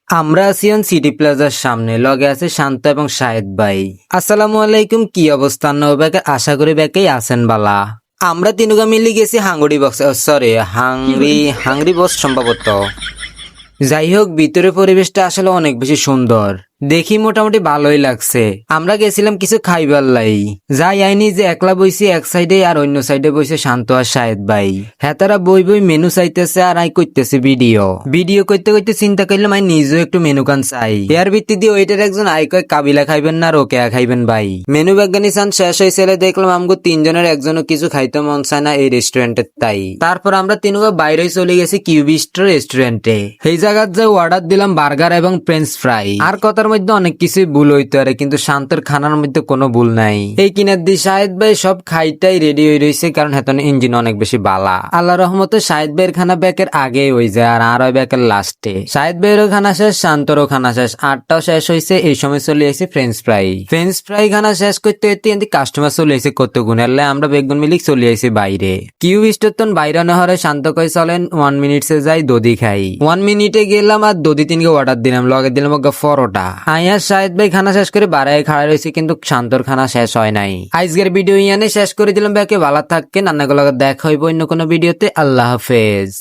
আমরা আছি সিটি প্লাজার সামনে, লগে আছে শান্ত এবং শাহেদ ভাই। আসসালামু আলাইকুম, কি অবস্থান নবাকে? আশা করি ব্যাকেই আছেন বালা। আমরা তিনুগা মিলে গেছি Hungary box, sorry hungry box সম্ভবত। যাই হোক, ভিতরে পরিবেশটা আসলে অনেক বেশি সুন্দর, দেখি মোটামুটি ভালোই লাগছে। আমরা গেছিলাম কিছু খাইবার লাই, যাই আইনি যে একলা বইছি এক সাইডে আর অন্য সাইডে বইছে শান্ত আর শাহেদ ভাই। হ্যাঁ, তারা বই মেনু চাইতেছে আর আই করতেছে ভিডিও করতে করতে চিন্তা করলাম আই নিজেও একটু মেনু কান চাই। এর ভিত্তি দিয়ে ওইটার একজন আই কয় কাবিলা খাইবেন না রোকেয়া খাইবেন ভাই। মেনু বিজ্ঞানী চান শেষ হয়েছে, দেখলাম আমগো তিনজনের একজনও কিছু খাইতে মন চায় না এই রেস্টুরেন্টের। তাই তারপর আমরা তিনগা বাইরে চলে গেছি কিউবিস্ট রেস্টুরেন্টে। এই জায়গার যে অর্ডার দিলাম বার্গার এবং ফ্রেঞ্চ ফ্রাই। আর কথার মধ্যে অনেক কিছুই ভুল হইতে পারে, কিন্তু শান্তর খানার মধ্যে কোনো ভুল নাই। এই কিনার দিয়ে শাহেদ ভাই সব খাইটাই রেডি হয়ে রয়েছে, কারণ হেতন ইঞ্জিন অনেক বেশি বালা। আল্লাহ রহমতে শাহেদ ভাইয়ের খানা ব্যাকের আগে হয়ে যায় আর ওই ব্যাকের লাস্টে। শাহেদ ভাইয়েরও খানা শেষ, শান্তরও খানা শেষ, আটটাও শেষ হয়েছে। এই সময় চলে আসছে ফ্রেঞ্চ ফ্রাই খানা শেষ করতে করতে কাস্টমার চলে আসে কত গুণের। আমরা বেগুন মিলিক চলে আসি বাইরে। কিউ স্টোর বাইরে না হরে শান্ত কই চলেন 1 মিনিটসে যাই দধি খাই। 1 মিনিটে গেলাম আর দধি তিনকে অর্ডার দিলাম, লগে দিলাম পরোটা। আইয়া শাহেদ ভাই খানা শেষ করে বাড়ায় খাড়া রয়েছে, কিন্তু শান্তর খানা শেষ হয় নাই। আজকের ভিডিও ইয়ানে শেষ করে দিলাম। ব্যাকে ভালো থাকেন, রান্নাগুলো দেখা হইব অন্য কোনো ভিডিওতে। আল্লাহ হাফেজ।